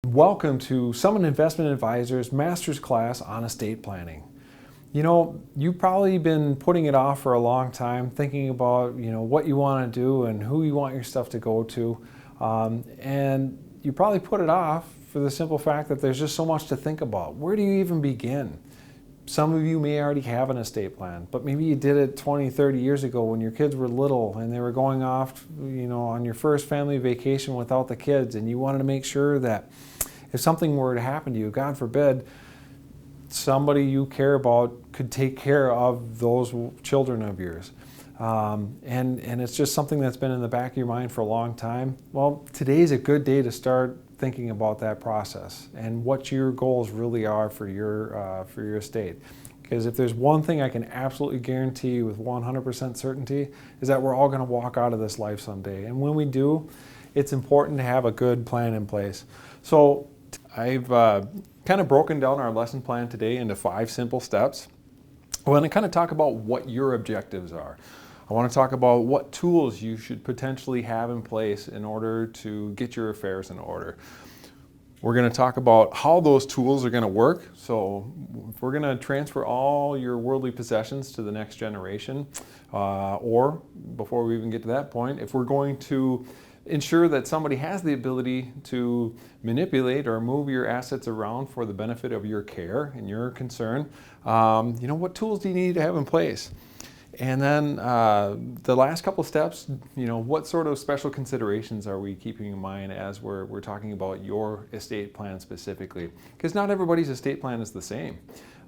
Welcome to Summit Investment Advisors Masterclass on estate planning. You know, you've probably been putting it off for a long time, thinking about, what you want to do and who you want your stuff to go to. And you probably put it off for the simple fact that there's just so much to think about. Where do you even begin? Some of you may already have an estate plan, but maybe you did it 20, 30 years ago when your kids were little and they were going off, on your first family vacation without the kids, and you wanted to make sure that if something were to happen to you, God forbid, somebody you care about could take care of those children of yours. And it's just something that's been in the back of your mind for a long time. Well, today's a good day to start thinking about that process and what your goals really are for your estate. Because if there's one thing I can absolutely guarantee you with 100% certainty is that we're all going to walk out of this life someday. And when we do, it's important to have a good plan in place. So I've kind of broken down our lesson plan today into 5 simple steps. I want to kind of talk about what your objectives are. I want to talk about what tools you should potentially have in place in order to get your affairs in order. We're going to talk about how those tools are going to work. So if we're going to transfer all your worldly possessions to the next generation, or before we even get to that point, if we're going to ensure that somebody has the ability to manipulate or move your assets around for the benefit of your care and your concern, what tools do you need to have in place? And then the last couple of steps, what sort of special considerations are we keeping in mind as we're talking about your estate plan specifically? Because not everybody's estate plan is the same.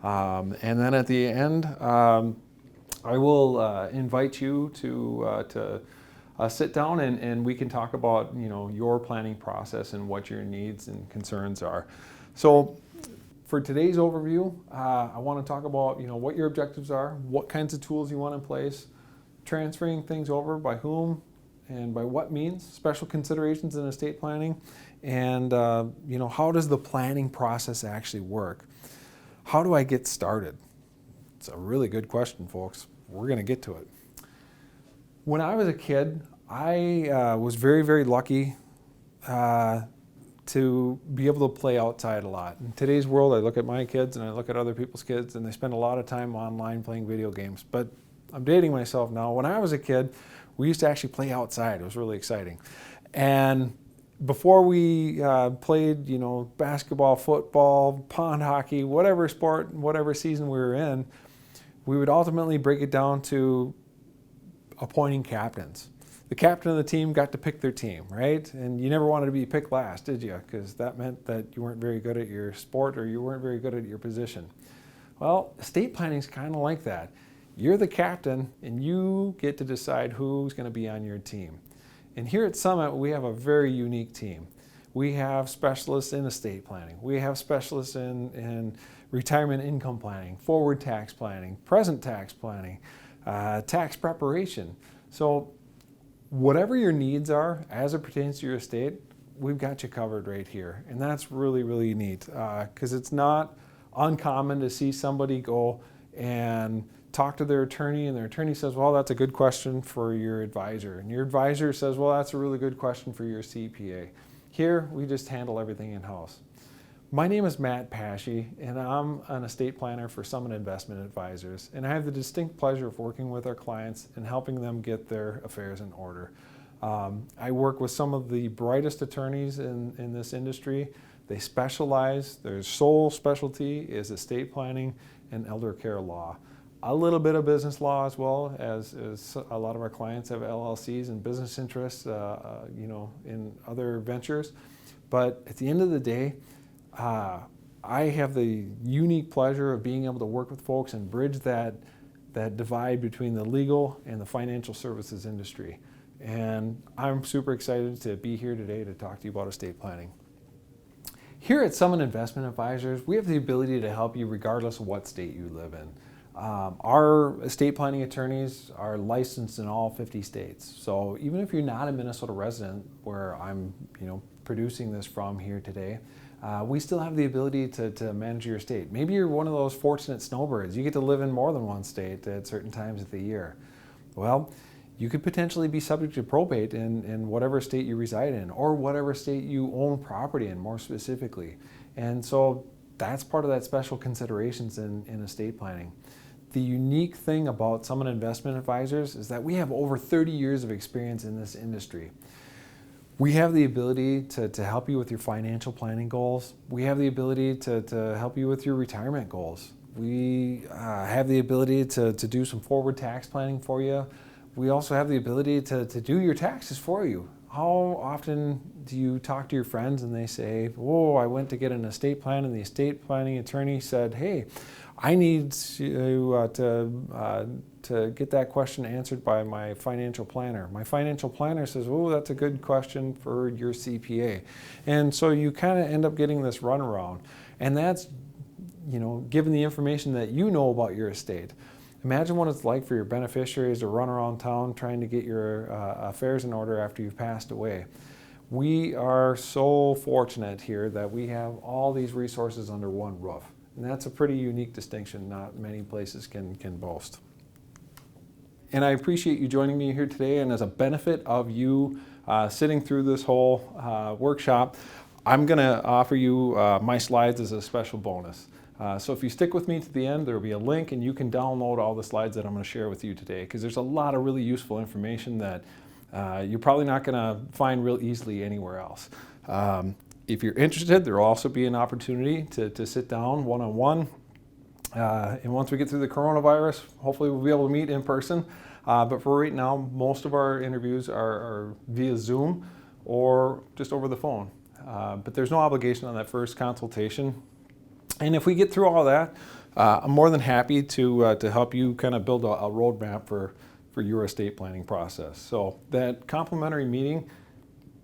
And then at the end, I will invite you to sit down and we can talk about your planning process and what your needs and concerns are. So for today's overview, I want to talk about what your objectives are, what kinds of tools you want in place, transferring things over by whom and by what means, special considerations in estate planning, and how does the planning process actually work? How do I get started? It's a really good question, folks. We're going to get to it. When I was a kid, I was very, very lucky to be able to play outside a lot. In today's world, I look at my kids and I look at other people's kids and they spend a lot of time online playing video games. But I'm dating myself now. When I was a kid, we used to actually play outside. It was really exciting. And before we played, basketball, football, pond hockey, whatever sport, whatever season we were in, we would ultimately break it down to appointing captains. The captain of the team got to pick their team, right? And you never wanted to be picked last, did you? Because that meant that you weren't very good at your sport or you weren't very good at your position. Well, estate planning is kind of like that. You're the captain and you get to decide who's going to be on your team. And here at Summit, we have a very unique team. We have specialists in estate planning. We have specialists in retirement income planning, forward tax planning, present tax planning, tax preparation. So whatever your needs are as it pertains to your estate, we've got you covered right here. And that's really, really neat because it's not uncommon to see somebody go and talk to their attorney and their attorney says, well, that's a good question for your advisor. And your advisor says, well, that's a really good question for your CPA. Here, we just handle everything in-house. My name is Matt Pashy, and I'm an estate planner for Summit Investment Advisors, and I have the distinct pleasure of working with our clients and helping them get their affairs in order. I work with some of the brightest attorneys in this industry. They specialize, their sole specialty is estate planning and elder care law. A little bit of business law as well, as a lot of our clients have LLCs and business interests, in other ventures. But at the end of the day, I have the unique pleasure of being able to work with folks and bridge that divide between the legal and the financial services industry. And I'm super excited to be here today to talk to you about estate planning. Here at Summit Investment Advisors, we have the ability to help you regardless of what state you live in. Our estate planning attorneys are licensed in all 50 states. So even if you're not a Minnesota resident, where I'm producing this from here today, we still have the ability to manage your estate. Maybe you're one of those fortunate snowbirds. You get to live in more than one state at certain times of the year. Well, you could potentially be subject to probate in whatever state you reside in, or whatever state you own property in, more specifically. And so that's part of that special considerations in estate planning. The unique thing about Summit Investment Advisors is that we have over 30 years of experience in this industry. We have the ability to help you with your financial planning goals. We have the ability to help you with your retirement goals. We have the ability to do some forward tax planning for you. We also have the ability to do your taxes for you. How often do you talk to your friends and they say, "Oh, I went to get an estate plan and the estate planning attorney said, hey, I need to get that question answered by my financial planner." My financial planner says, "Oh, that's a good question for your CPA." And so you kind of end up getting this runaround. And that's, given the information that you know about your estate. Imagine what it's like for your beneficiaries to run around town trying to get your affairs in order after you've passed away. We are so fortunate here that we have all these resources under one roof. And that's a pretty unique distinction not many places can boast. And I appreciate you joining me here today. And as a benefit of you sitting through this whole workshop, I'm going to offer you my slides as a special bonus. So if you stick with me to the end, there will be a link and you can download all the slides that I'm going to share with you today, because there's a lot of really useful information that you're probably not going to find real easily anywhere else. If you're interested, there will also be an opportunity to sit down one-on-one. And once we get through the coronavirus, hopefully we'll be able to meet in person. But for right now, most of our interviews are via Zoom or just over the phone. But there's no obligation on that first consultation. And if we get through all that, I'm more than happy to help you kind of build a roadmap for your estate planning process. So that complimentary meeting,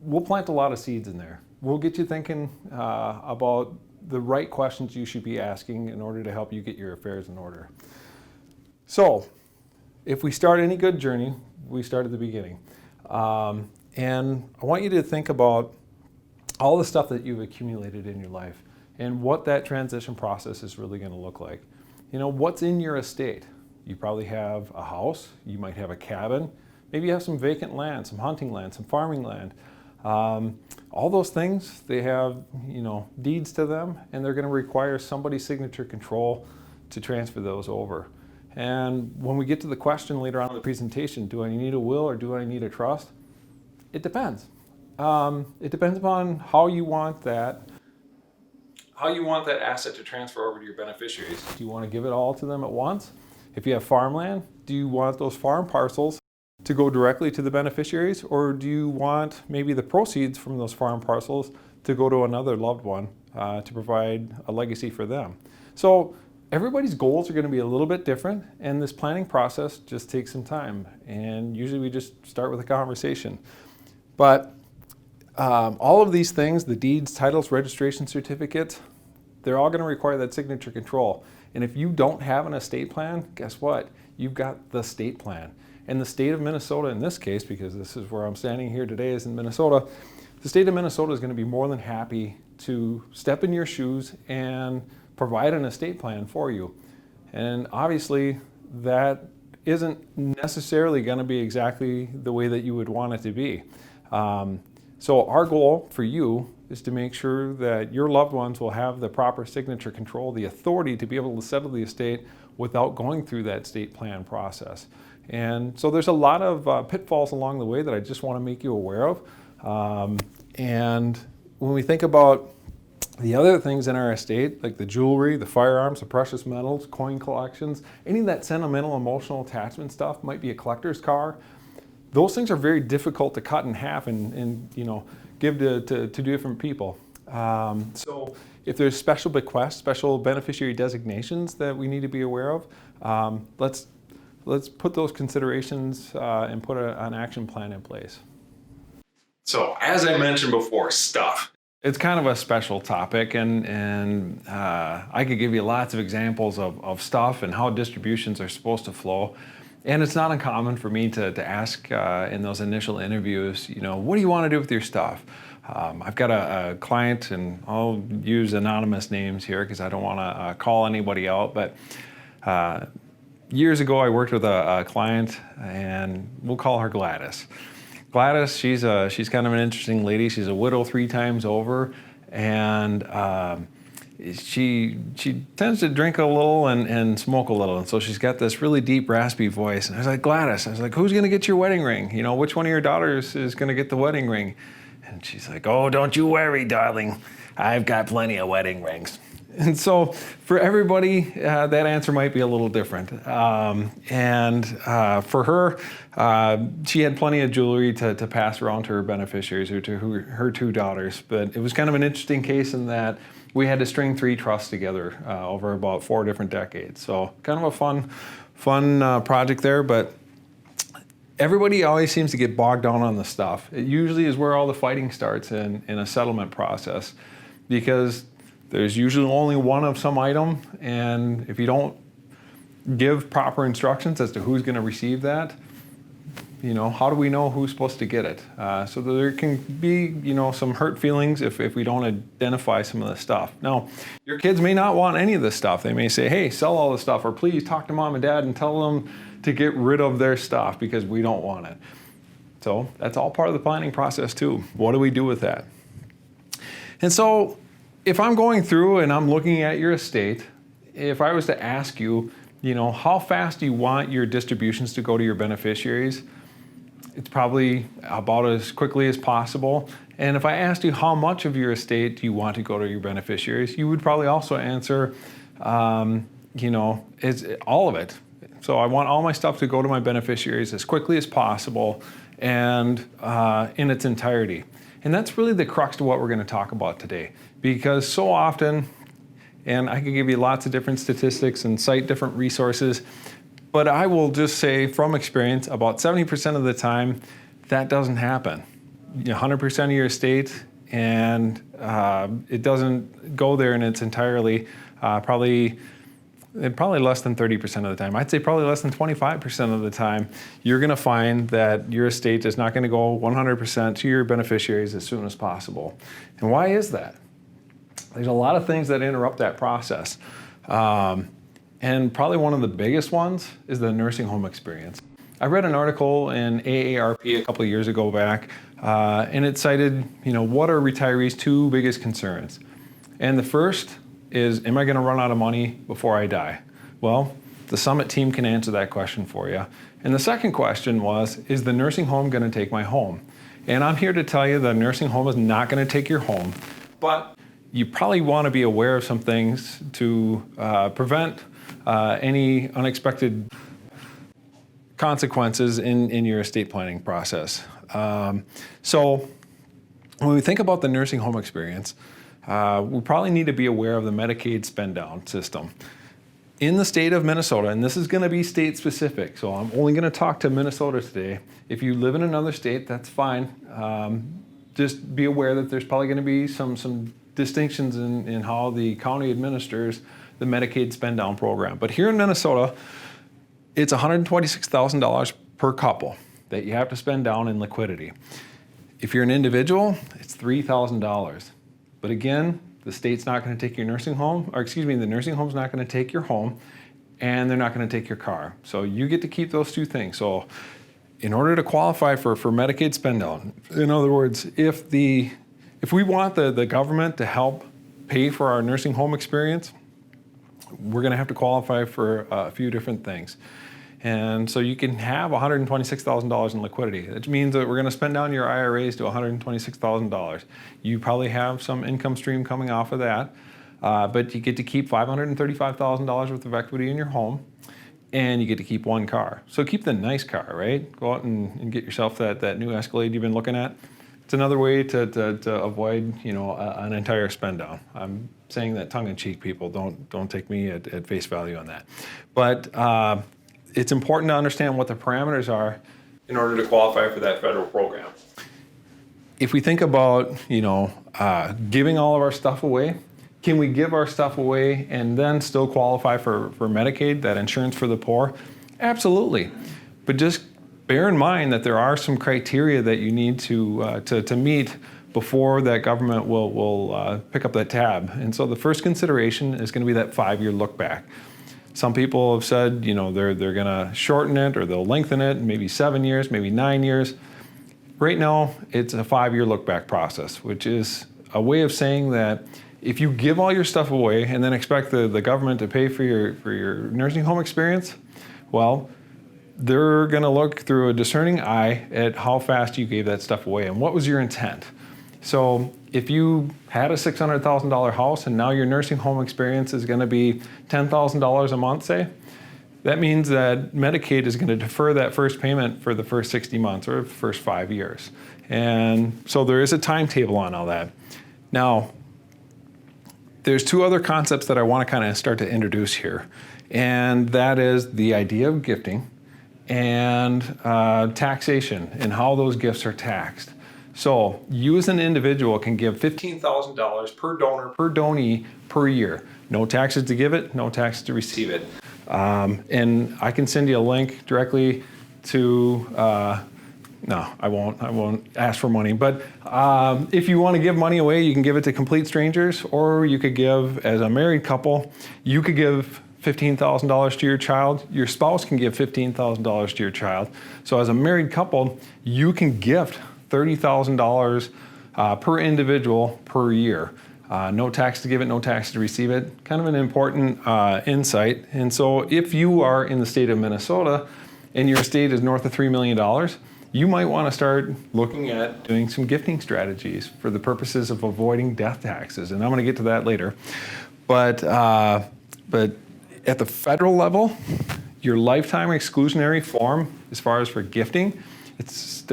we'll plant a lot of seeds in there. We'll get you thinking about the right questions you should be asking in order to help you get your affairs in order. So if we start any good journey, we start at the beginning. And I want you to think about all the stuff that you've accumulated in your life and what that transition process is really going to look like. What's in your estate? You probably have a house, you might have a cabin, maybe you have some vacant land, some hunting land, some farming land. All those things, they have deeds to them, and they're going to require somebody's signature control to transfer those over. And when we get to the question later on in the presentation, do I need a will or do I need a trust? It depends. It depends upon how you want that asset to transfer over to your beneficiaries. Do you want to give it all to them at once? If you have farmland, do you want those farm parcels to go directly to the beneficiaries, or do you want maybe the proceeds from those farm parcels to go to another loved one to provide a legacy for them? So everybody's goals are going to be a little bit different, and this planning process just takes some time. And usually we just start with a conversation. But all of these things, the deeds, titles, registration certificates, they're all going to require that signature control. And if you don't have an estate plan, guess what? You've got the state plan. And the state of Minnesota, in this case, because this is where I'm standing here today, is in Minnesota, the state of Minnesota is going to be more than happy to step in your shoes and provide an estate plan for you. And obviously, that isn't necessarily going to be exactly the way that you would want it to be. So our goal for you is to make sure that your loved ones will have the proper signature control, the authority to be able to settle the estate without going through that estate plan process. And so there's a lot of pitfalls along the way that I just want to make you aware of. And when we think about the other things in our estate, like the jewelry, the firearms, the precious metals, coin collections, any of that sentimental, emotional attachment stuff, might be a collector's car. Those things are very difficult to cut in half and give to different people. So if there's special bequests, special beneficiary designations that we need to be aware of, let's put those considerations and put an action plan in place. So as I mentioned before, stuff. It's kind of a special topic, and I could give you lots of examples of stuff and how distributions are supposed to flow. And it's not uncommon for me to ask in those initial interviews, what do you want to do with your stuff? I've got a client, and I'll use anonymous names here because I don't want to call anybody out, but Years ago, I worked with a client, and we'll call her Gladys. Gladys, she's kind of an interesting lady. She's a widow 3 times over, and she tends to drink a little and smoke a little, and so she's got this really deep, raspy voice. And I was like, Gladys, who's going to get your wedding ring? You know, which one of your daughters is going to get the wedding ring? And she's like, oh, don't you worry, darling. I've got plenty of wedding rings. And so for everybody, that answer might be a little different. For her, she had plenty of jewelry to pass around to her beneficiaries or to her 2 daughters. But it was kind of an interesting case in that we had to string 3 trusts together over about 4 different decades. So kind of a fun project there. But everybody always seems to get bogged down on the stuff. It usually is where all the fighting starts in a settlement process, because there's usually only one of some item, and if you don't give proper instructions as to who's going to receive that, you know, how do we know who's supposed to get it? So there can be, you know, some hurt feelings if we don't identify some of the stuff. Now, your kids may not want any of this stuff. They may say, hey, sell all the stuff, or please talk to mom and dad and tell them to get rid of their stuff because we don't want it. So that's all part of the planning process too. What do we do with that? And so if I'm going through and I'm looking at your estate, if I was to ask you, you know, how fast do you want your distributions to go to your beneficiaries? It's probably about as quickly as possible. And if I asked you how much of your estate do you want to go to your beneficiaries, you would probably also answer, you know, it's all of it. So I want all my stuff to go to my beneficiaries as quickly as possible and in its entirety. And that's really the crux to what we're going to talk about today. Because so often, and I could give you lots of different statistics and cite different resources, but I will just say from experience, about 70% of the time, that doesn't happen. 100% of your estate, and it doesn't go there in its entirely, probably less than 30% of the time. I'd say probably less than 25% of the time, you're going to find that your estate is not going to go 100% to your beneficiaries as soon as possible. And why is that? There's a lot of things that interrupt that process. And probably one of the biggest ones is the nursing home experience. I read an article in AARP a couple of years ago back, and it cited, you know, what are retirees' 2 biggest concerns? And the first is, am I going to run out of money before I die? Well, the Summit team can answer that question for you. And the second question was, is the nursing home going to take my home? And I'm here to tell you the nursing home is not going to take your home, but you probably want to be aware of some things to prevent any unexpected consequences in your estate planning process. So when we think about the nursing home experience, we probably need to be aware of the Medicaid spend down system. In the state of Minnesota, and this is going to be state specific, so I'm only going to talk to Minnesota today. If you live in another state, that's fine. Just be aware that there's probably going to be some distinctions in how the county administers the Medicaid spend down program. But here in Minnesota, it's $126,000 per couple that you have to spend down in liquidity. If you're an individual, it's $3,000. But again, the state's not going to take your nursing home, or excuse me, the nursing home's not going to take your home, and they're not going to take your car. So you get to keep those 2 things. So in order to qualify for Medicaid spend down, in other words, if we want the government to help pay for our nursing home experience, we're going to have to qualify for a few different things. And so you can have $126,000 in liquidity. That means that we're going to spend down your IRAs to $126,000. You probably have some income stream coming off of that, but you get to keep $535,000 worth of equity in your home, and you get to keep 1 car. So keep the nice car, right? Go out and get yourself that new Escalade you've been looking at. It's another way to avoid, you know, an entire spend down. I'm saying that tongue in cheek, people. Don't take me at face value on that. But it's important to understand what the parameters are in order to qualify for that federal program. If we think about, you know, giving all of our stuff away, can we give our stuff away and then still qualify for Medicaid, that insurance for the poor? Absolutely. But just bear in mind that there are some criteria that you need to meet before that government will pick up that tab. And so the first consideration is going to be that 5-year look back. Some people have said, they're going to shorten it or they'll lengthen it, maybe 7 years, maybe 9 years. Right now, it's a 5-year look-back process, which is a way of saying that if you give all your stuff away and then expect the government to pay for your nursing home experience, well, they're going to look through a discerning eye at how fast you gave that stuff away and what was your intent. So if you had a $600,000 house and now your nursing home experience is going to be $10,000 a month, say, that means that Medicaid is going to defer that first payment for the first 60 months or the first 5 years. And so there is a timetable on all that. Now, there's 2 other concepts that I want to kind of start to introduce here. And that is the idea of gifting and taxation and how those gifts are taxed. So you as an individual can give $15,000 per donor, per donee per year. No taxes to give it, no taxes to receive it. And I can send you a link directly to, no, I won't ask for money. But if you want to give money away, you can give it to complete strangers, or you could give, as a married couple, you could give $15,000 to your child. Your spouse can give $15,000 to your child. So as a married couple, you can gift $30,000 per individual per year. No tax to give it, no tax to receive it. Kind of an important insight. And so if you are in the state of Minnesota and your estate is north of $3 million, you might want to start looking at doing some gifting strategies for the purposes of avoiding death taxes. And I'm going to get to that later. But at the federal level, your lifetime exclusionary form, as far as for gifting, it's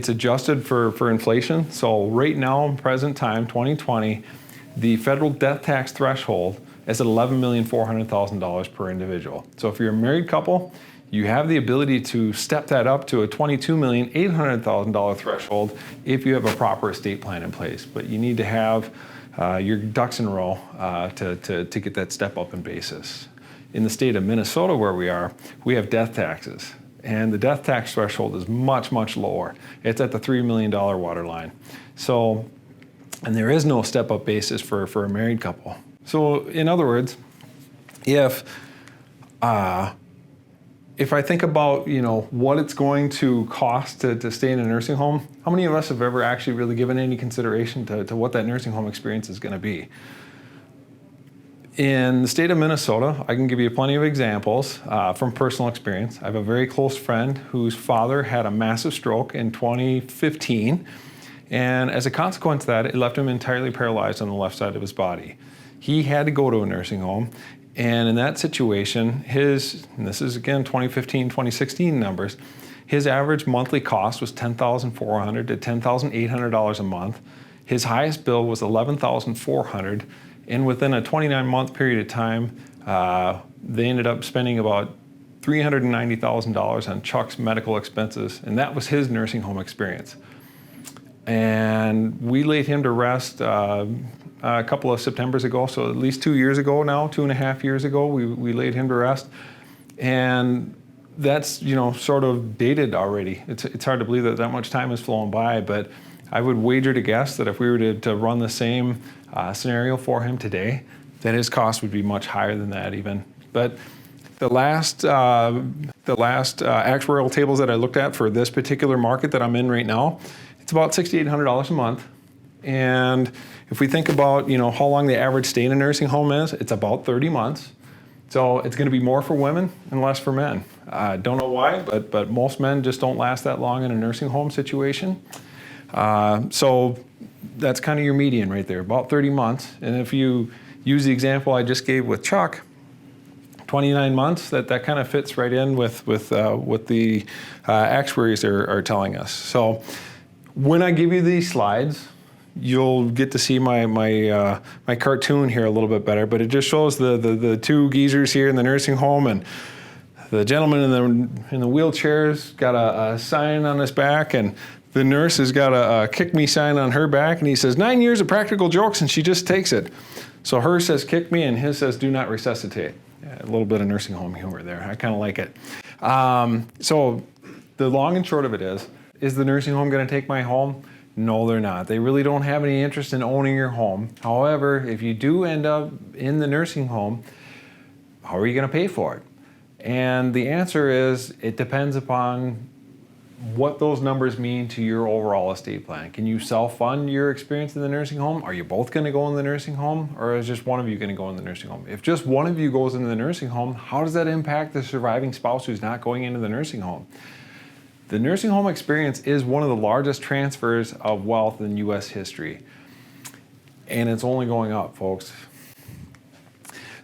adjusted for inflation. So right now, present time, 2020, the federal death tax threshold is at $11,400,000 per individual. So if you're a married couple, you have the ability to step that up to a $22,800,000 threshold if you have a proper estate plan in place. But you need to have your ducks in a row to get that step up in basis. In the state of Minnesota, where we have death taxes. And the death tax threshold is much, much lower. It's at the $3 million waterline. So, and there is no step-up basis for a married couple. So, in other words, if I think about what it's going to cost to stay in a nursing home, how many of us have ever actually really given any consideration to what that nursing home experience is going to be? In the state of Minnesota, I can give you plenty of examples from personal experience. I have a very close friend whose father had a massive stroke in 2015, and as a consequence of that, it left him entirely paralyzed on the left side of his body. He had to go to a nursing home, and in that situation, and this is again 2015, 2016 numbers, his average monthly cost was $10,400 to $10,800 a month. His highest bill was $11,400. And within a 29-month period of time, they ended up spending about $390,000 on Chuck's medical expenses, and that was his nursing home experience. And we laid him to rest a couple of Septembers ago, so at least 2 years ago now, 2.5 years ago, we laid him to rest. And that's, sort of dated already. It's hard to believe that much time has flown by, but I would wager to guess that if we were to run the same scenario for him today, then his cost would be much higher than that even. But the last actuarial tables that I looked at for this particular market that I'm in right now, it's about $6,800 a month. And if we think about how long the average stay in a nursing home is, it's about 30 months. So it's going to be more for women and less for men. I don't know why, but most men just don't last that long in a nursing home situation. So that's kind of your median right there, about 30 months. And if you use the example I just gave with Chuck, 29 months, that kind of fits right in with what the actuaries are telling us. So when I give you these slides, you'll get to see my cartoon here a little bit better, but it just shows the 2 geezers here in the nursing home, and the gentleman in the wheelchair's got a sign on his back, and the nurse has got a kick me sign on her back, and he says 9 years of practical jokes, and she just takes it. So hers says kick me, and his says do not resuscitate. Yeah, a little bit of nursing home humor there. I kind of like it. So the long and short of it is the nursing home going to take my home? No, they're not. They really don't have any interest in owning your home. However, if you do end up in the nursing home, how are you going to pay for it? And the answer is, it depends upon what those numbers mean to your overall estate plan. Can you self-fund your experience in the nursing home? Are you both going to go in the nursing home, or is just one of you going to go in the nursing home? If just one of you goes into the nursing home, how does that impact the surviving spouse who's not going into the nursing home? The nursing home experience is one of the largest transfers of wealth in U.S. history, and it's only going up, folks.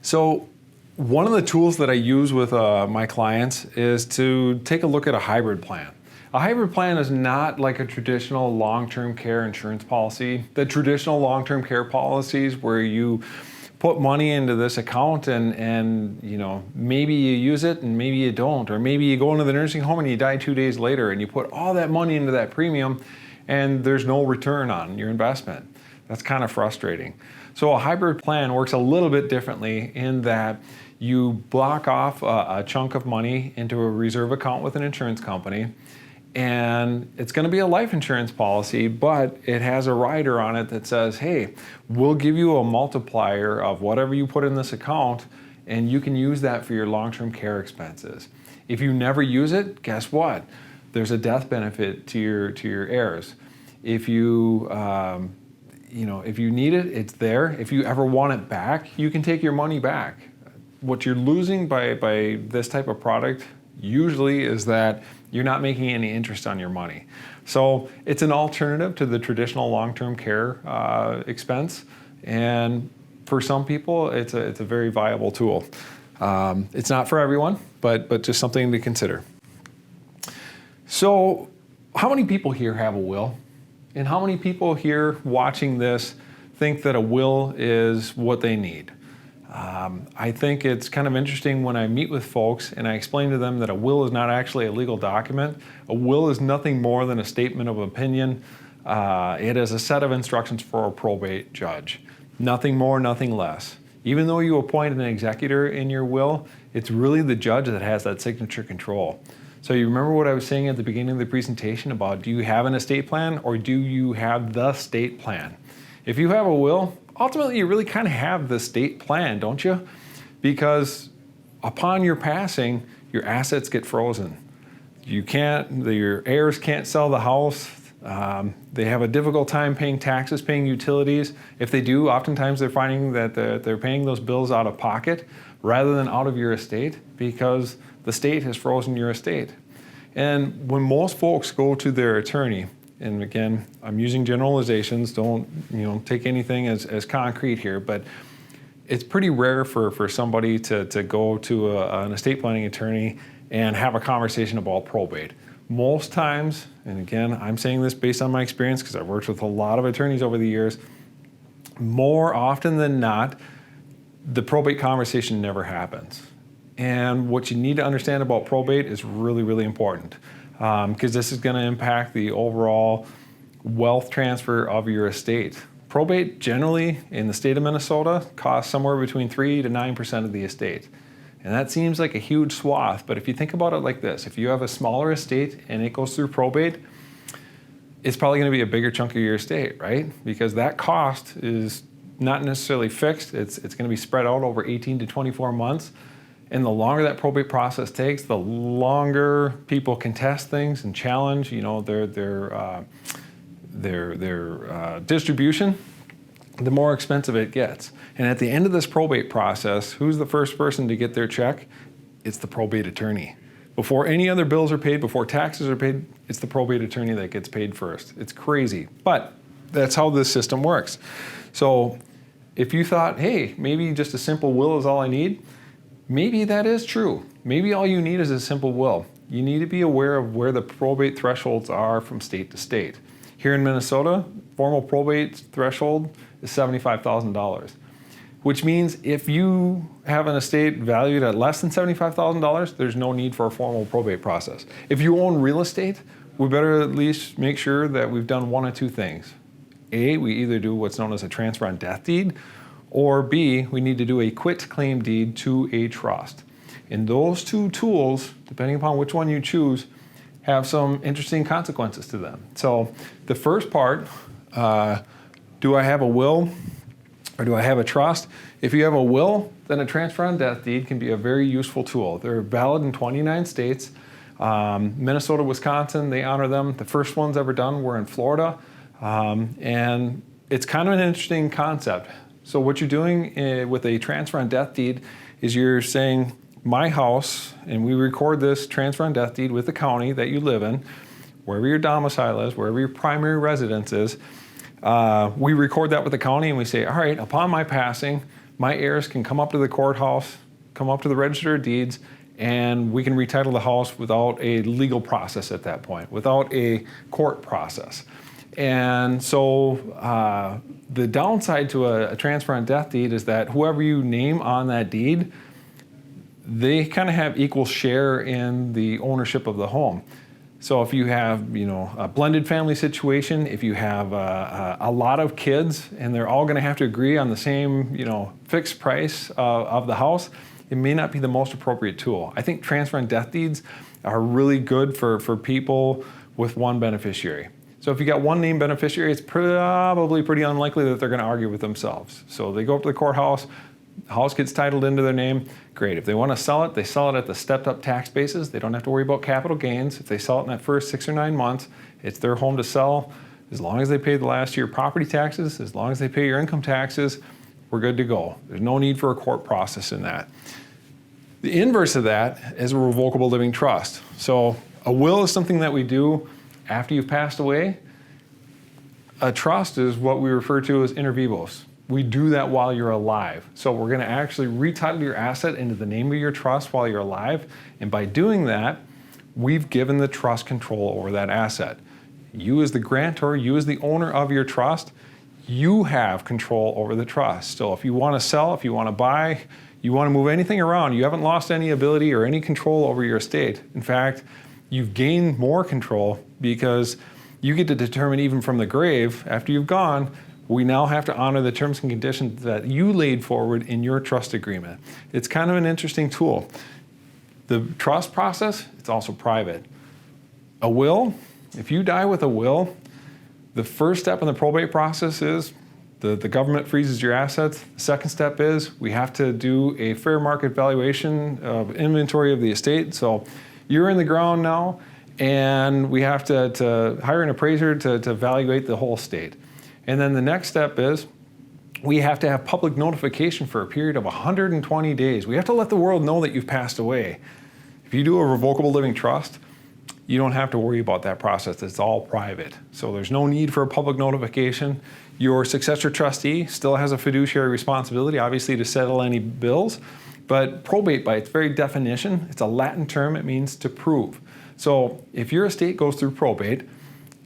So one of the tools that I use with my clients is to take a look at a hybrid plan. A hybrid plan is not like a traditional long-term care insurance policy. The traditional long-term care policies where you put money into this account and you know, maybe you use it and maybe you don't, or maybe you go into the nursing home and you die 2 days later and you put all that money into that premium and there's no return on your investment. That's kind of frustrating. So a hybrid plan works a little bit differently in that you block off a chunk of money into a reserve account with an insurance company, and it's going to be a life insurance policy, but it has a rider on it that says, hey, we'll give you a multiplier of whatever you put in this account, and you can use that for your long-term care expenses. If you never use it, guess what? There's a death benefit to your heirs. If you if you need it, it's there. If you ever want it back, you can take your money back. What you're losing by this type of product usually is that you're not making any interest on your money. So it's an alternative to the traditional long-term care expense, and for some people it's a very viable tool. It's not for everyone, but just something to consider. So how many people here have a will? And how many people here watching this think that a will is what they need? I think it's kind of interesting when I meet with folks and I explain to them that a will is not actually a legal document. A will is nothing more than a statement of opinion. It is a set of instructions for a probate judge. Nothing more, nothing less. Even though you appoint an executor in your will, it's really the judge that has that signature control. So you remember what I was saying at the beginning of the presentation about, do you have an estate plan or do you have the state plan? If you have a will, ultimately you really kind of have the state plan, don't you? Because upon your passing, your assets get frozen. Your heirs can't sell the house. They have a difficult time paying taxes, paying utilities. If they do, oftentimes they're finding that they're paying those bills out of pocket rather than out of your estate because the state has frozen your estate. And when most folks go to their attorney, and again, I'm using generalizations, don't take anything as concrete here, but it's pretty rare for somebody to go to an estate planning attorney and have a conversation about probate. Most times, and again, I'm saying this based on my experience because I've worked with a lot of attorneys over the years, more often than not, the probate conversation never happens. And what you need to understand about probate is really, really important because this is going to impact the overall wealth transfer of your estate. Probate generally in the state of Minnesota costs somewhere between 3 to 9% of the estate. And that seems like a huge swath, but if you think about it like this, if you have a smaller estate and it goes through probate, it's probably going to be a bigger chunk of your estate, right? Because that cost is not necessarily fixed. It's going to be spread out over 18 to 24 months. And the longer that probate process takes, the longer people contest things and challenge, their distribution, the more expensive it gets. And at the end of this probate process, who's the first person to get their check? It's the probate attorney. Before any other bills are paid, before taxes are paid, it's the probate attorney that gets paid first. It's crazy, but that's how this system works. So if you thought, hey, maybe just a simple will is all I need, maybe that is true. Maybe all you need is a simple will. You need to be aware of where the probate thresholds are from state to state. Here in Minnesota, formal probate threshold is $75,000, which means if you have an estate valued at less than $75,000, there's no need for a formal probate process. If you own real estate, we better at least make sure that we've done one of two things. A, we either do what's known as a transfer on death deed, or B, we need to do a quitclaim deed to a trust. And those two tools, depending upon which one you choose, have some interesting consequences to them. So the first part, do I have a will or do I have a trust? If you have a will, then a transfer on death deed can be a very useful tool. They're valid in 29 states. Minnesota, Wisconsin, they honor them. The first ones ever done were in Florida. And it's kind of an interesting concept. So what you're doing with a transfer on death deed is you're saying, my house, and we record this transfer on death deed with the county that you live in, wherever your domicile is, wherever your primary residence is. We record that with the county and we say, all right, upon my passing, my heirs can come up to the courthouse, come up to the register of deeds, and we can retitle the house without a legal process at that point, without a court process. And so the downside to a transfer on death deed is that whoever you name on that deed, they kind of have equal share in the ownership of the home. So if you have, a blended family situation, if you have a lot of kids and they're all going to have to agree on the same, fixed price of the house, it may not be the most appropriate tool. I think transfer on death deeds are really good for people with one beneficiary. So if you got one named beneficiary, it's probably pretty unlikely that they're going to argue with themselves. So they go up to the courthouse, the house gets titled into their name, great. If they want to sell it, they sell it at the stepped up tax basis. They don't have to worry about capital gains. If they sell it in that first 6 or 9 months, it's their home to sell. As long as they pay the last year property taxes, as long as they pay your income taxes, we're good to go. There's no need for a court process in that. The inverse of that is a revocable living trust. So a will is something that we do after you've passed away. A trust is what we refer to as inter vivos. We do that while you're alive. So we're going to actually retitle your asset into the name of your trust while you're alive. And by doing that, we've given the trust control over that asset. You as the grantor, you as the owner of your trust, you have control over the trust. So if you want to sell, if you want to buy, you want to move anything around, you haven't lost any ability or any control over your estate. In fact, you've gained more control because you get to determine even from the grave, after you've gone, we now have to honor the terms and conditions that you laid forward in your trust agreement. It's kind of an interesting tool. The trust process, it's also private. A will, if you die with a will, the first step in the probate process is the government freezes your assets. The second step is we have to do a fair market valuation of inventory of the estate. So you're in the ground now, and we have to hire an appraiser to evaluate the whole estate. And then the next step is we have to have public notification for a period of 120 days. We have to let the world know that you've passed away. If you do a revocable living trust, you don't have to worry about that process. It's all private. So there's no need for a public notification. Your successor trustee still has a fiduciary responsibility, obviously, to settle any bills. But probate, by its very definition, it's a Latin term. It means to prove. So if your estate goes through probate,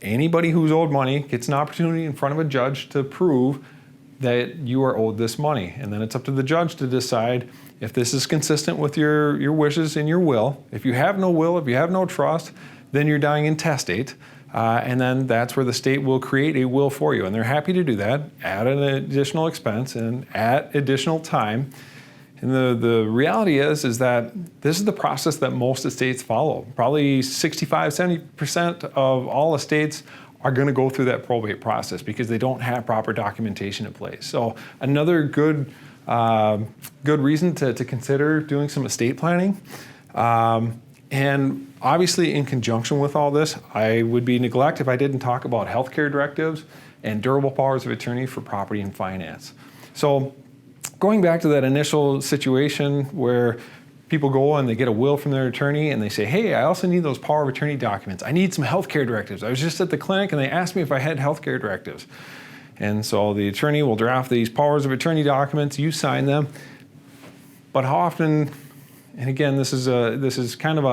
anybody who's owed money gets an opportunity in front of a judge to prove that you are owed this money. And then it's up to the judge to decide if this is consistent with your wishes in your will. If you have no will, if you have no trust, then you're dying intestate. And then that's where the state will create a will for you. And they're happy to do that at an additional expense and at additional time. And the reality is that this is the process that most estates follow. Probably 65-70% of all estates are going to go through that probate process because they don't have proper documentation in place. So another good reason to consider doing some estate planning. And obviously in conjunction with all this, I would be neglect if I didn't talk about healthcare directives and durable powers of attorney for property and finance. So going back to that initial situation where people go and they get a will from their attorney and they say, hey, I also need those power of attorney documents. I need some healthcare directives. I was just at the clinic and they asked me if I had healthcare directives. And so the attorney will draft these powers of attorney documents, you sign them. But how often, and again, this is kind of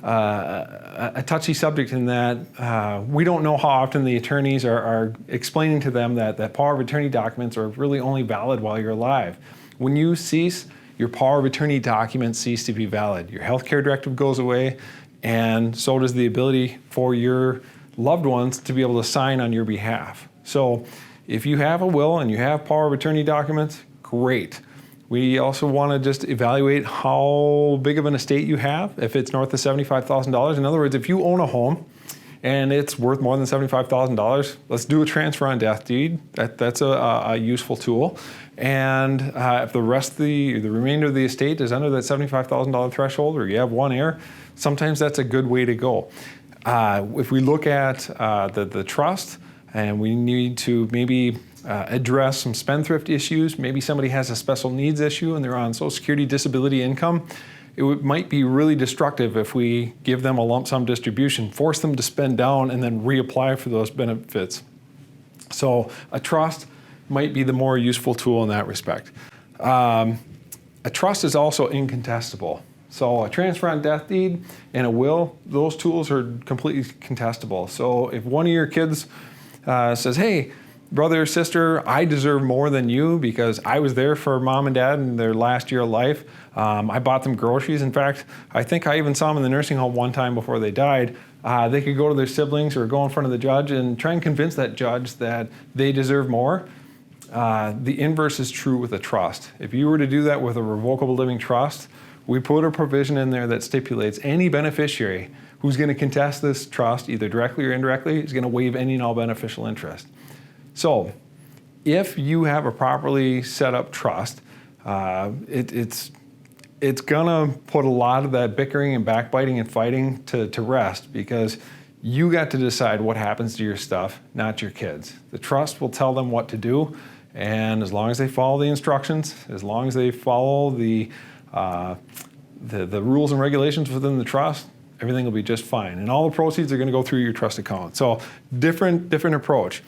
a touchy subject in that we don't know how often the attorneys are explaining to them that power of attorney documents are really only valid while you're alive. When you cease, your power of attorney documents cease to be valid. Your healthcare directive goes away, and so does the ability for your loved ones to be able to sign on your behalf. So if you have a will and you have power of attorney documents, great. We also want to just evaluate how big of an estate you have, if it's north of $75,000. In other words, if you own a home and it's worth more than $75,000, let's do a transfer on death deed. That's a useful tool. And if the remainder of the estate is under that $75,000 threshold, or you have one heir, sometimes that's a good way to go. If we look at the trust, and we need to maybe address some spendthrift issues, maybe somebody has a special needs issue and they're on Social Security disability income, it might be really destructive if we give them a lump sum distribution, force them to spend down, and then reapply for those benefits. So a trust might be the more useful tool in that respect. A trust is also incontestable. So a transfer on death deed and a will, those tools are completely contestable. So if one of your kids says, hey, brother or sister, I deserve more than you because I was there for mom and dad in their last year of life. I bought them groceries. In fact, I think I even saw them in the nursing home one time before they died. They could go to their siblings or go in front of the judge and try and convince that judge that they deserve more. The inverse is true with a trust. If you were to do that with a revocable living trust, we put a provision in there that stipulates any beneficiary who's going to contest this trust, either directly or indirectly, is going to waive any and all beneficial interest. So if you have a properly set up trust, it's going to put a lot of that bickering and backbiting and fighting to rest, because you got to decide what happens to your stuff, not your kids. The trust will tell them what to do, and as long as they follow the instructions, as long as they follow the rules and regulations within the trust, everything will be just fine. And all the proceeds are going to go through your trust account. So different approach.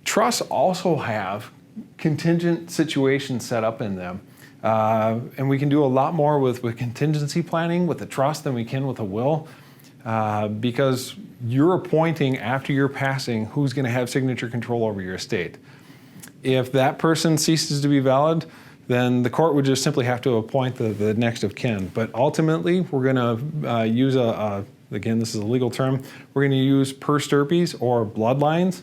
Trusts also have contingent situations set up in them. And we can do a lot more with contingency planning with the trust than we can with a will, because you're appointing after your passing who's going to have signature control over your estate. If that person ceases to be valid, then the court would just simply have to appoint the next of kin. But ultimately, we're going to use again, this is a legal term, we're going to use per stirpes or bloodlines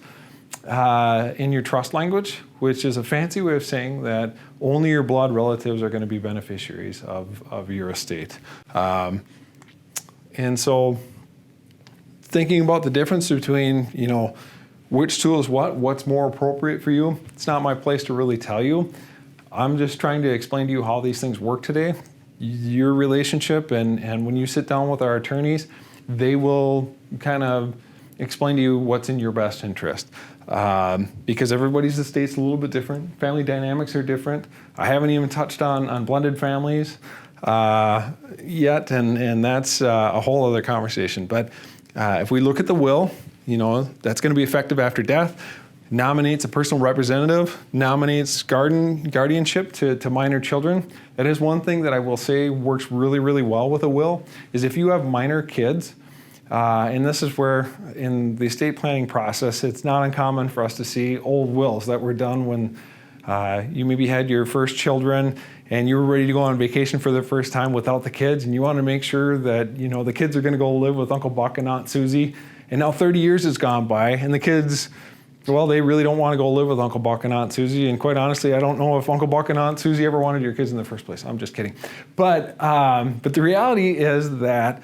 in your trust language, which is a fancy way of saying that only your blood relatives are going to be beneficiaries of your estate. And so thinking about the difference between, which tool is what's more appropriate for you, it's not my place to really tell you. I'm just trying to explain to you how these things work today. Your relationship, and when you sit down with our attorneys, they will kind of explain to you what's in your best interest. Because everybody's estate's a little bit different. Family dynamics are different. I haven't even touched on blended families yet, and that's a whole other conversation. But if we look at the will, that's going to be effective after death. Nominates a personal representative, nominates guardianship to minor children. That is one thing that I will say works really, really well with a will, is if you have minor kids, and this is where in the estate planning process, it's not uncommon for us to see old wills that were done when you maybe had your first children and you were ready to go on vacation for the first time without the kids, and you want to make sure that the kids are going to go live with Uncle Buck and Aunt Susie. And now 30 years has gone by, and the kids, well, they really don't want to go live with Uncle Buck and Aunt Susie. And quite honestly, I don't know if Uncle Buck and Aunt Susie ever wanted your kids in the first place. I'm just kidding. But the reality is that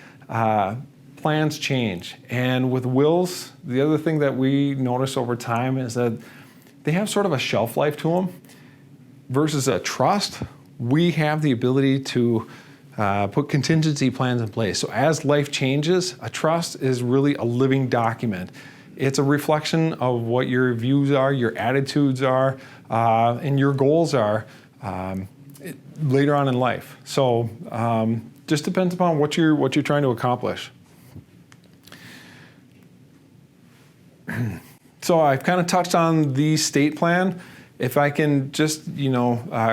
plans change. And with wills, the other thing that we notice over time is that they have sort of a shelf life to them. Versus a trust, we have the ability to put contingency plans in place. So as life changes, a trust is really a living document. It's a reflection of what your views are, your attitudes are, and your goals are later on in life. So just depends upon what you're trying to accomplish. So I've kind of touched on the estate plan. If I can just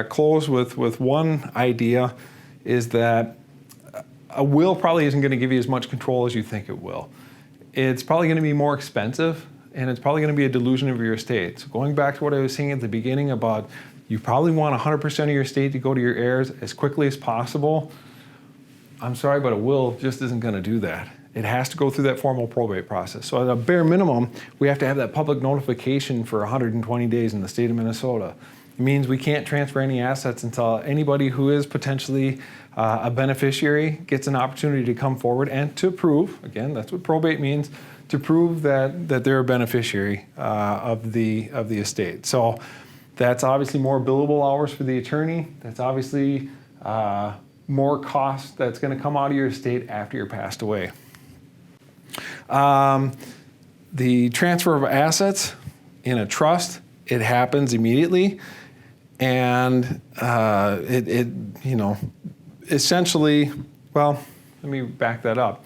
close with one idea, is that a will probably isn't going to give you as much control as you think it will. It's probably going to be more expensive, and it's probably going to be a delusion of your estate. So going back to what I was saying at the beginning about you probably want 100% of your estate to go to your heirs as quickly as possible. I'm sorry, but a will just isn't going to do that. It has to go through that formal probate process. So at a bare minimum, we have to have that public notification for 120 days in the state of Minnesota. means we can't transfer any assets until anybody who is potentially a beneficiary gets an opportunity to come forward and to prove, again, that's what probate means, to prove that they're a beneficiary of the estate. So that's obviously more billable hours for the attorney. That's obviously more cost that's going to come out of your estate after you're passed away. The transfer of assets in a trust, it happens immediately, and essentially, well, let me back that up.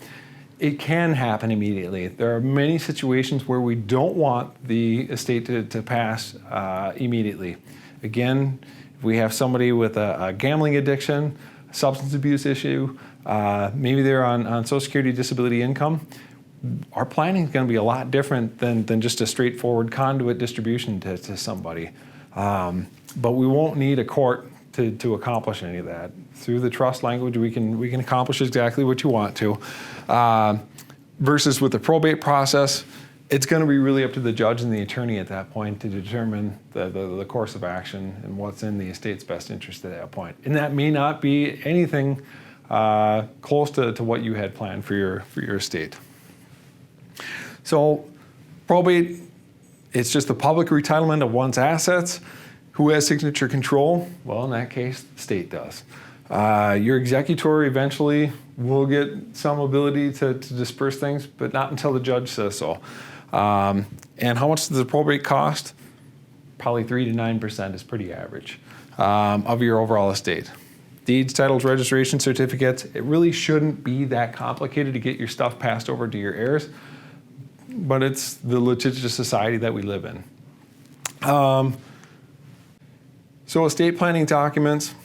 It can happen immediately. There are many situations where we don't want the estate to pass immediately. Again, if we have somebody with a gambling addiction, a substance abuse issue, maybe they're on Social Security disability income, our planning is going to be a lot different than just a straightforward conduit distribution to somebody. But we won't need a court to accomplish any of that. Through the trust language, we can accomplish exactly what you want to. Versus with the probate process, it's going to be really up to the judge and the attorney at that point to determine the course of action and what's in the estate's best interest at that point. And that may not be anything close to what you had planned for your estate. So probate, it's just the public retitlement of one's assets. Who has signature control? Well, in that case, the state does. Your executor eventually will get some ability to disperse things, but not until the judge says so. And how much does the probate cost? Probably 3 to 9% is pretty average of your overall estate. Deeds, titles, registration certificates, it really shouldn't be that complicated to get your stuff passed over to your heirs, but it's the litigious society that we live in. So estate planning documents,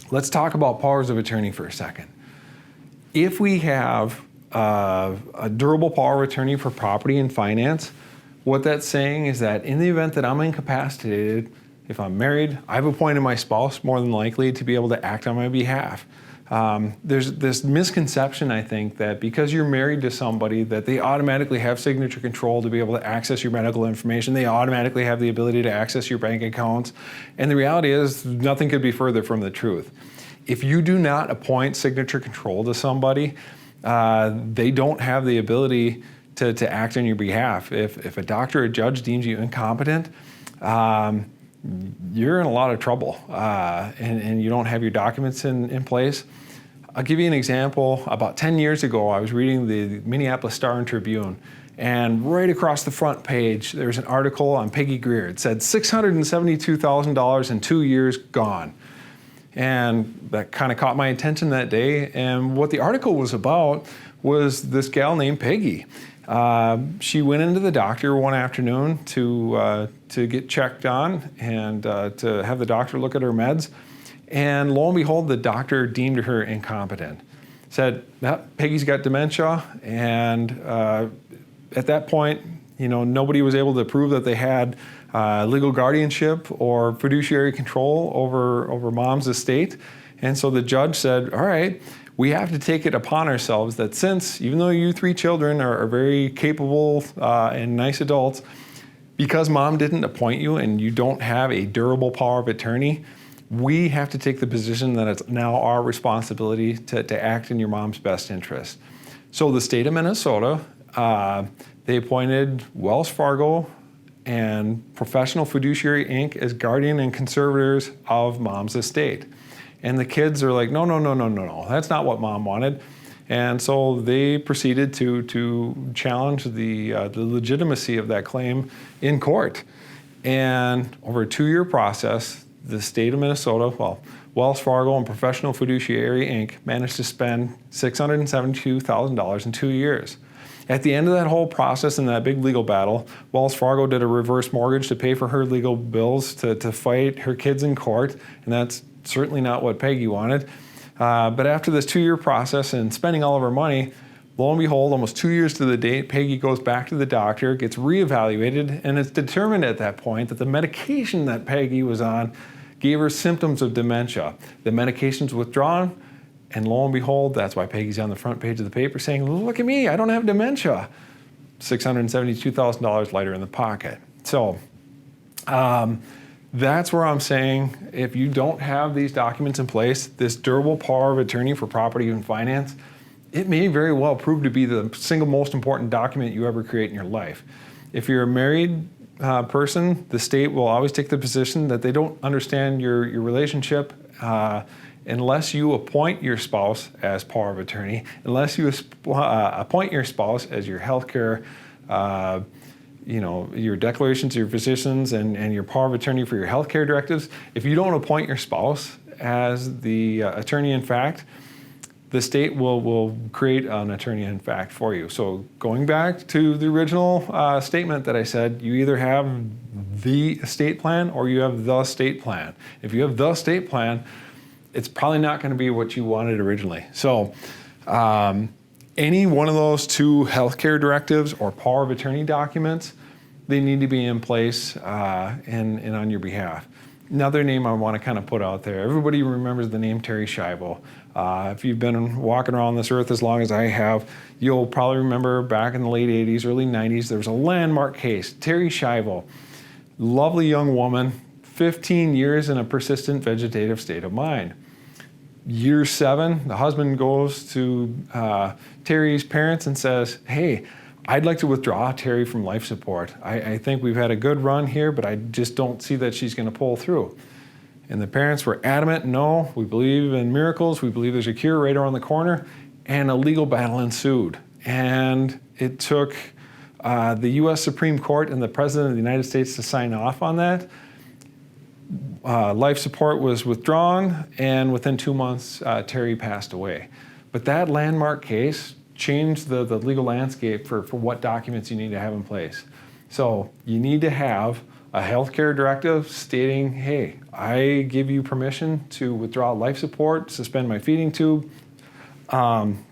let's talk about powers of attorney for a second. If we have a durable power of attorney for property and finance, what that's saying is that in the event that I'm incapacitated, if I'm married, I've appointed my spouse more than likely to be able to act on my behalf. There's this misconception, I think, that because you're married to somebody that they automatically have signature control to be able to access your medical information. They automatically have the ability to access your bank accounts. And the reality is nothing could be further from the truth. If you do not appoint signature control to somebody, they don't have the ability to act on your behalf. If a doctor or a judge deems you incompetent, you're in a lot of trouble and you don't have your documents in place. I'll give you an example. About 10 years ago, I was reading the Minneapolis Star and Tribune, and right across the front page, there's an article on Peggy Greer. It said $672,000 in 2 years gone. And that kind of caught my attention that day. And what the article was about was this gal named Peggy. She went into the doctor one afternoon to get checked on and to have the doctor look at her meds. And lo and behold, the doctor deemed her incompetent. Said, Peggy's got dementia. And at that point, nobody was able to prove that they had legal guardianship or fiduciary control over mom's estate. And so the judge said, all right, we have to take it upon ourselves that since, even though you 3 children are very capable and nice adults, because mom didn't appoint you and you don't have a durable power of attorney, we have to take the position that it's now our responsibility to act in your mom's best interest. So the state of Minnesota, they appointed Wells Fargo and Professional Fiduciary Inc. as guardian and conservators of mom's estate. And the kids are like, no, that's not what mom wanted. And so they proceeded to challenge the legitimacy of that claim in court. And over a 2-year process, the state of Minnesota, Wells Fargo and Professional Fiduciary Inc. managed to spend $672,000 in 2 years. At the end of that whole process and that big legal battle, Wells Fargo did a reverse mortgage to pay for her legal bills to fight her kids in court, and that's certainly not what Peggy wanted. But after this 2-year process and spending all of her money, lo and behold, almost 2 years to the date, Peggy goes back to the doctor, gets reevaluated, and it's determined at that point that the medication that Peggy was on gave her symptoms of dementia. The medication's withdrawn, and lo and behold, that's why Peggy's on the front page of the paper saying, look at me, I don't have dementia. $672,000 lighter in the pocket. So That's where I'm saying if you don't have these documents in place, this durable power of attorney for property and finance, it may very well prove to be the single most important document you ever create in your life. If you're a married person, the state will always take the position that they don't understand your relationship unless you appoint your spouse as power of attorney, unless you appoint your spouse as your healthcare, your declarations to your physicians and your power of attorney for your healthcare directives. If you don't appoint your spouse as the attorney in fact, the state will create an attorney in fact for you. So going back to the original statement that I said, you either have the estate plan or you have the estate plan. If you have the estate plan, it's probably not going to be what you wanted originally. So any one of those two healthcare directives or power of attorney documents, they need to be in place and on your behalf. Another name I want to kind of put out there, everybody remembers the name Terry Schiavo. If you've been walking around this earth as long as I have, you'll probably remember back in the late 80s, early 90s, there was a landmark case, Terry Schiavo. Lovely young woman, 15 years in a persistent vegetative state of mind. Year 7, the husband goes to Terry's parents and says, hey, I'd like to withdraw Terry from life support. I think we've had a good run here, but I just don't see that she's going to pull through. And the parents were adamant, no, we believe in miracles, we believe there's a cure right around the corner, and a legal battle ensued. And it took the U.S. Supreme Court and the President of the United States to sign off on that. Life support was withdrawn, and within 2 months, Terry passed away. But that landmark case changed the legal landscape for what documents you need to have in place. So you need to have a healthcare directive stating, hey, I give you permission to withdraw life support, suspend my feeding tube. And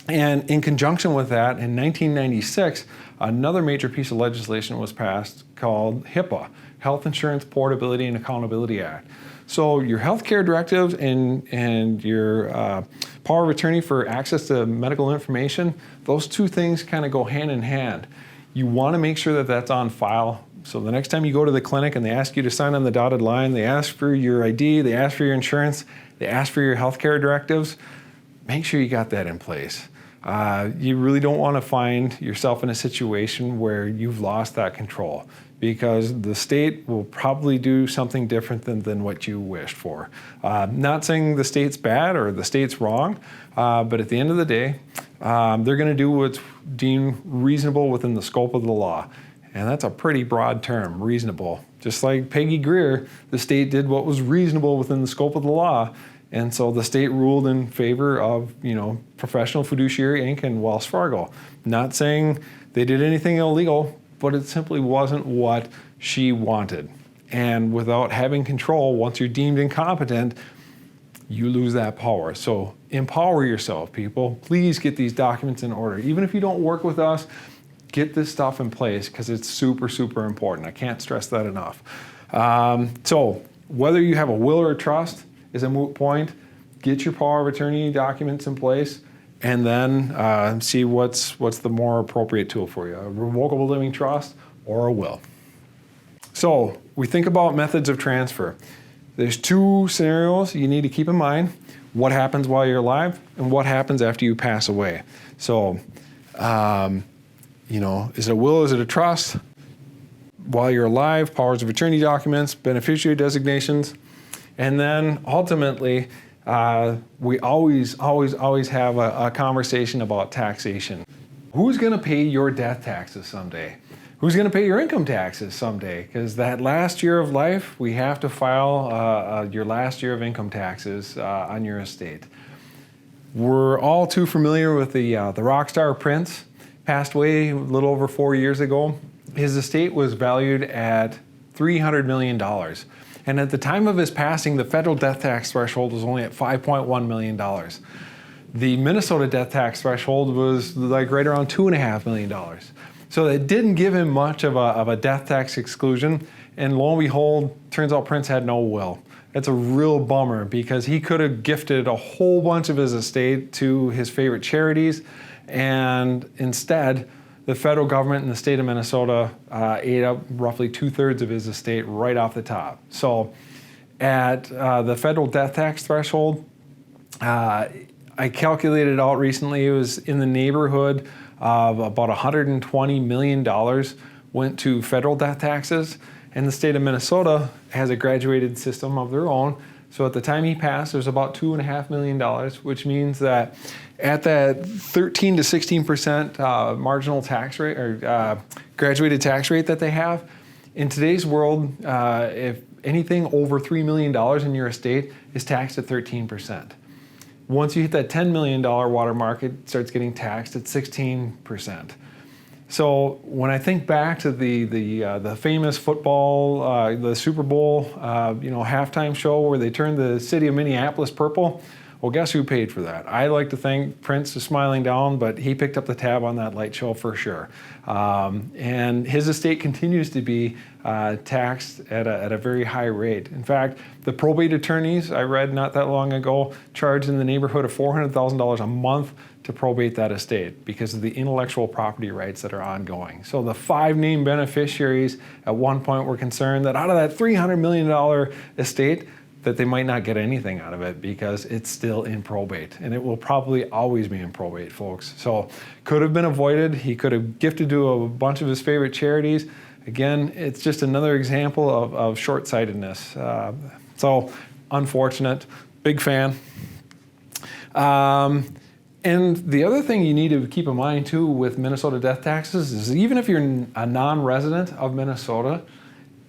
in conjunction with that, in 1996, another major piece of legislation was passed called HIPAA, Health Insurance Portability and Accountability Act. So your healthcare directives and your power of attorney for access to medical information, those two things kind of go hand in hand. You want to make sure that that's on file. So the next time you go to the clinic and they ask you to sign on the dotted line, they ask for your ID, they ask for your insurance, they ask for your healthcare directives, make sure you got that in place. You really don't want to find yourself in a situation where you've lost that control, because the state will probably do something different than what you wished for. Not saying the state's bad or the state's wrong, but at the end of the day, they're going to do what's deemed reasonable within the scope of the law. And that's a pretty broad term, reasonable. Just like Peggy Greer, the state did what was reasonable within the scope of the law. And so the state ruled in favor of, Professional Fiduciary Inc. and Wells Fargo. Not saying they did anything illegal, but it simply wasn't what she wanted. And without having control, once you're deemed incompetent, you lose that power. So empower yourself, people. Please get these documents in order. Even if you don't work with us, get this stuff in place, because it's super, super important. I can't stress that enough. So whether you have a will or a trust is a moot point. Get your power of attorney documents in place, and then see what's the more appropriate tool for you, a revocable living trust or a will. So we think about methods of transfer. There's 2 scenarios you need to keep in mind: what happens while you're alive and what happens after you pass away. So, is it a will, is it a trust? While you're alive, powers of attorney documents, beneficiary designations, and then ultimately, we always have a conversation about taxation. Who's going to pay your death taxes someday? Who's going to pay your income taxes someday? Because that last year of life, we have to file your last year of income taxes on your estate. We're all too familiar with the rock star Prince. Passed away a little over 4 years ago. His estate was valued at $300 million. And at the time of his passing, the federal death tax threshold was only at $5.1 million. The Minnesota death tax threshold was like right around $2.5 million. So it didn't give him much of a death tax exclusion. And lo and behold, turns out Prince had no will. It's a real bummer, because he could have gifted a whole bunch of his estate to his favorite charities. And instead, the federal government in the state of Minnesota ate up roughly 2/3 of his estate right off the top. So at the federal death tax threshold, I calculated out recently, it was in the neighborhood of about $120 million went to federal death taxes, and the state of Minnesota has a graduated system of their own. So at the time he passed, there's about $2.5 million, which means that at that 13 to 16% marginal tax rate or graduated tax rate that they have, in today's world, if anything over $3 million in your estate is taxed at 13%. Once you hit that $10 million watermark, it starts getting taxed at 16%. So when I think back to the famous football, the Super Bowl, halftime show where they turned the city of Minneapolis purple, well, guess who paid for that? I like to thank Prince for smiling down, but he picked up the tab on that light show for sure. And his estate continues to be taxed at a very high rate. In fact, the probate attorneys I read not that long ago charged in the neighborhood of $400,000 a month to probate that estate because of the intellectual property rights that are ongoing. So the 5 named beneficiaries at one point were concerned that out of that $300 million estate, that they might not get anything out of it because it's still in probate, and it will probably always be in probate, folks. So could have been avoided. He could have gifted to a bunch of his favorite charities. Again, it's just another example of short-sightedness. So unfortunate, big fan. And the other thing you need to keep in mind too with Minnesota death taxes is even if you're a non-resident of Minnesota,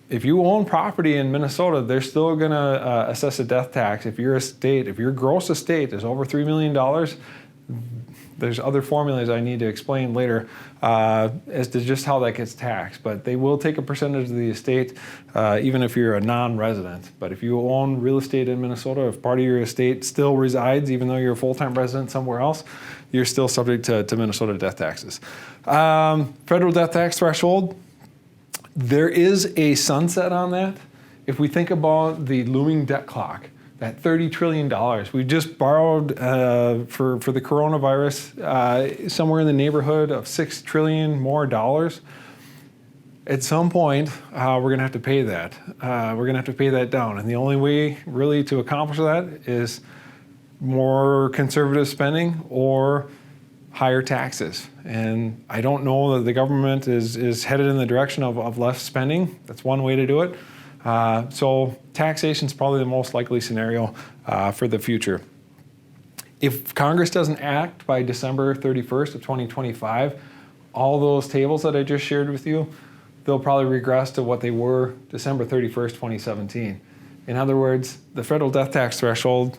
if you own property in Minnesota, they're still going to assess a death tax. If your gross estate is over $3 million, there's other formulas I need to explain later as to just how that gets taxed. But they will take a percentage of the estate, even if you're a non-resident. But if you own real estate in Minnesota, if part of your estate still resides, even though you're a full-time resident somewhere else, you're still subject to Minnesota death taxes. Federal death tax threshold. There is a sunset on that. If we think about the looming debt clock, that $30 trillion, we just borrowed for the coronavirus somewhere in the neighborhood of $6 trillion more dollars. At some point, we're going to have to pay that. We're going to have to pay that down. And the only way really to accomplish that is more conservative spending or higher taxes. And I don't know that the government is headed in the direction of less spending. That's one way to do it. So taxation is probably the most likely scenario for the future. If Congress doesn't act by December 31st of 2025, all those tables that I just shared with you, they'll probably regress to what they were December 31st, 2017. In other words, the federal death tax threshold,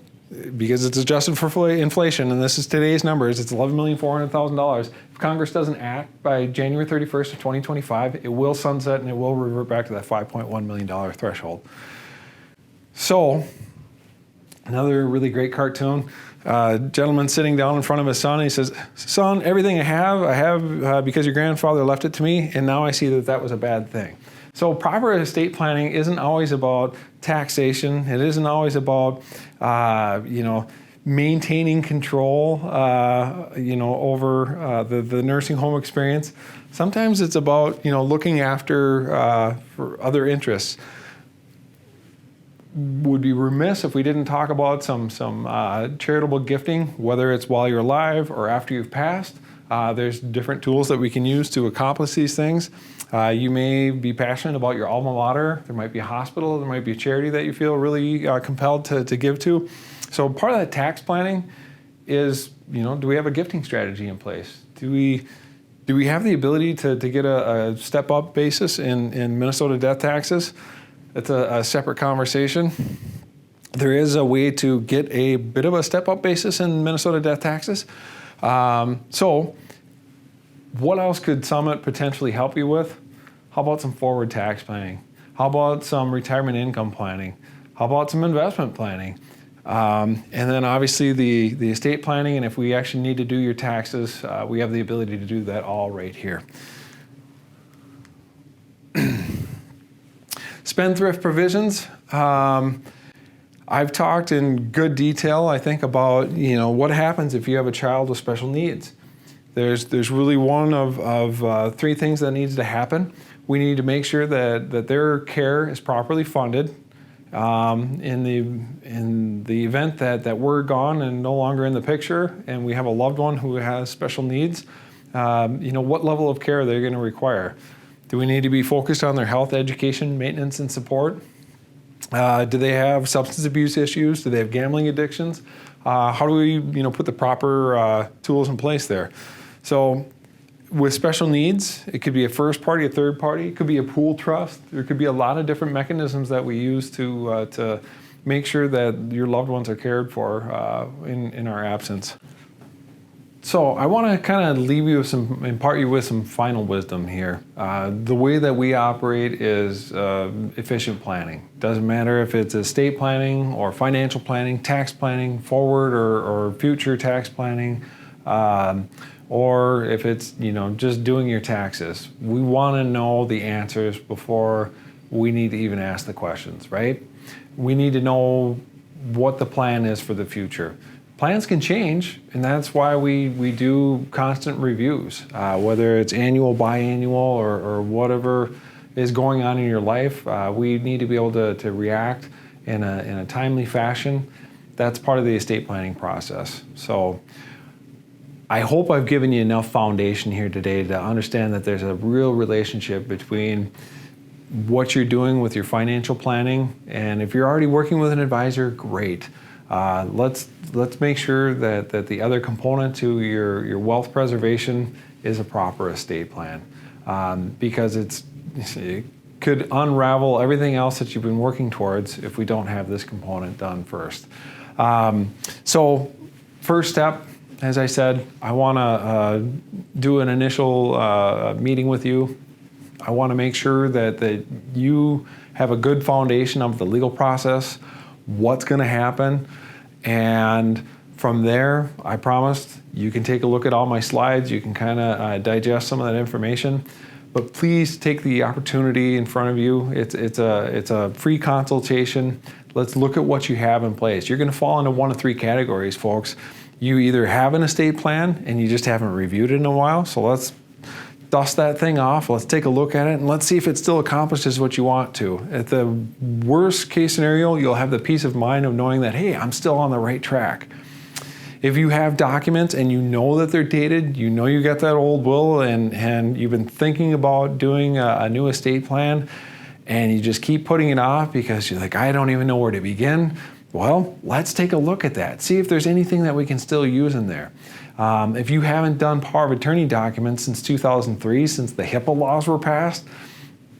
because it's adjusted for inflation, and this is today's numbers, it's $11,400,000. If Congress doesn't act by January 31st of 2025, it will sunset and it will revert back to that $5.1 million threshold. So, another really great cartoon. Gentleman sitting down in front of his son, and he says, "Son, everything I have because your grandfather left it to me, and now I see that was a bad thing." So proper estate planning isn't always about taxation. It isn't always about, maintaining control, over the nursing home experience. Sometimes it's about, looking after for other interests. Would be remiss if we didn't talk about some charitable gifting, whether it's while you're alive or after you've passed. There's different tools that we can use to accomplish these things. You may be passionate about your alma mater. There might be a hospital. There might be a charity that you feel really compelled to give to. So part of that tax planning is, do we have a gifting strategy in place? Do we have the ability to get a step-up basis in Minnesota death taxes? That's a separate conversation. There is a way to get a bit of a step-up basis in Minnesota death taxes. So what else could Summit potentially help you with? How about some forward tax planning? How about some retirement income planning? How about some investment planning? And then obviously the estate planning, and if we actually need to do your taxes, we have the ability to do that all right here. Spendthrift provisions. I've talked in good detail, I think, about what happens if you have a child with special needs. There's really one of three things that needs to happen. We need to make sure that their care is properly funded. In the event that we're gone and no longer in the picture, and we have a loved one who has special needs, what level of care are they going to require? Do we need to be focused on their health, education, maintenance, and support? Do they have substance abuse issues? Do they have gambling addictions? How do we put the proper tools in place there? So with special needs, it could be a first party, a third party, it could be a pool trust. There could be a lot of different mechanisms that we use to make sure that your loved ones are cared for in our absence. So I want to kind of impart you with some final wisdom here. The way that we operate is efficient planning. Doesn't matter if it's estate planning or financial planning, tax planning, forward or future tax planning, or if it's just doing your taxes. We want to know the answers before we need to even ask the questions, right? We need to know what the plan is for the future. Plans can change, and that's why we do constant reviews, whether it's annual, biannual, or whatever is going on in your life. We need to be able to react in a timely fashion. That's part of the estate planning process. So I hope I've given you enough foundation here today to understand that there's a real relationship between what you're doing with your financial planning, and if you're already working with an advisor, great. Let's make sure that the other component to your wealth preservation is a proper estate plan, because it could unravel everything else that you've been working towards if we don't have this component done first. So first step, as I said, I want to do an initial meeting with you. I want to make sure that you have a good foundation of the legal process, what's going to happen, and from there, I promised you can take a look at all my slides. You can kind of digest some of that information, but please take the opportunity in front of you. It's a free consultation. Let's look at what you have in place. You're going to fall into one of three categories, folks. You either have an estate plan and you just haven't reviewed it in a while, so let's dust that thing off. Let's take a look at it and let's see if it still accomplishes what you want to. At the worst case scenario, you'll have the peace of mind of knowing that, hey, I'm still on the right track. If you have documents and you know that they're dated, you know you got that old will and you've been thinking about doing a new estate plan and you just keep putting it off because you're like, I don't even know where to begin. Well, let's take a look at that. See if there's anything that we can still use in there. If you haven't done power of attorney documents since 2003, since the HIPAA laws were passed,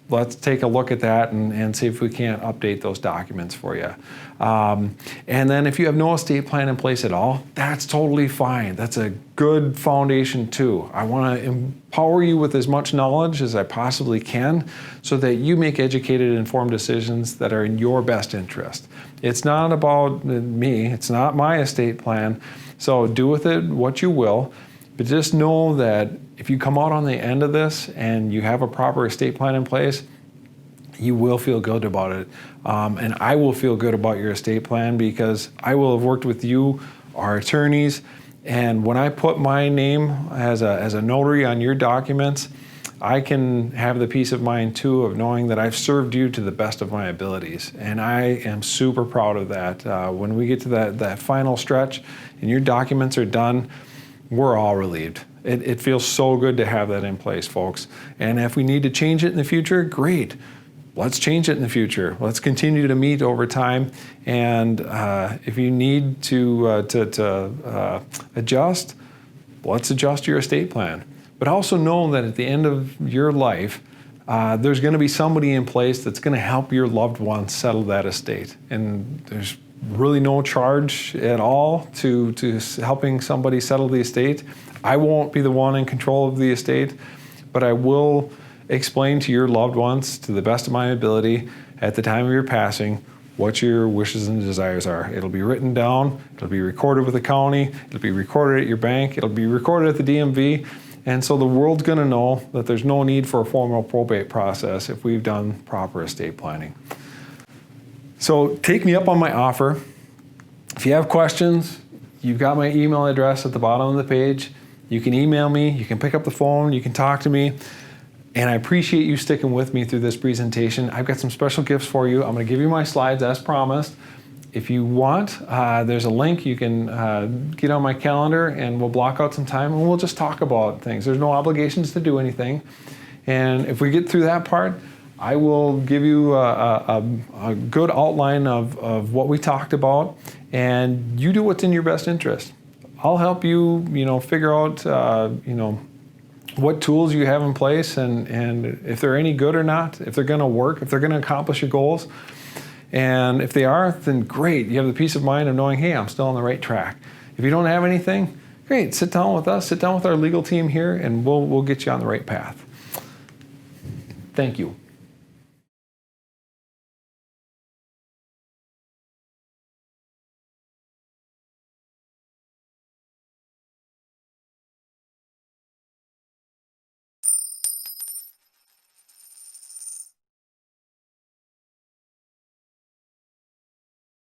let's take a look at that and see if we can't update those documents for you. And then if you have no estate plan in place at all, that's totally fine. That's a good foundation too. I want to empower you with as much knowledge as I possibly can so that you make educated, informed decisions that are in your best interest. It's not about me. It's not my estate plan. So do with it what you will, but just know that if you come out on the end of this and you have a proper estate plan in place, you will feel good about it. And I will feel good about your estate plan because I will have worked with you, our attorneys, and when I put my name as a notary on your documents, I can have the peace of mind too of knowing that I've served you to the best of my abilities. And I am super proud of that. When we get to that final stretch and your documents are done, we're all relieved. It feels so good to have that in place, folks. And if we need to change it in the future, great. Let's change it in the future. Let's continue to meet over time. And if you need to adjust, let's adjust your estate plan. But also know that at the end of your life, there's going to be somebody in place that's going to help your loved ones settle that estate. And there's really no charge at all to helping somebody settle the estate. I won't be the one in control of the estate, but I will explain to your loved ones, to the best of my ability, at the time of your passing, what your wishes and desires are. It'll be written down, it'll be recorded with the county, it'll be recorded at your bank, it'll be recorded at the DMV, and so the world's gonna know that there's no need for a formal probate process if we've done proper estate planning. So take me up on my offer. If you have questions, you've got my email address at the bottom of the page. You can email me, you can pick up the phone, you can talk to me. And I appreciate you sticking with me through this presentation. I've got some special gifts for you. I'm going to give you my slides as promised. If you want, there's a link. You can get on my calendar and we'll block out some time and we'll just talk about things. There's no obligations to do anything. And if we get through that part, I will give you a good outline of what we talked about, and you do what's in your best interest. I'll help you, figure out, what tools you have in place and if they're any good or not, if they're going to work, if they're going to accomplish your goals. And if they are, then great. You have the peace of mind of knowing, hey, I'm still on the right track. If you don't have anything, great. Sit down with us, sit down with our legal team here, and we'll get you on the right path. Thank you.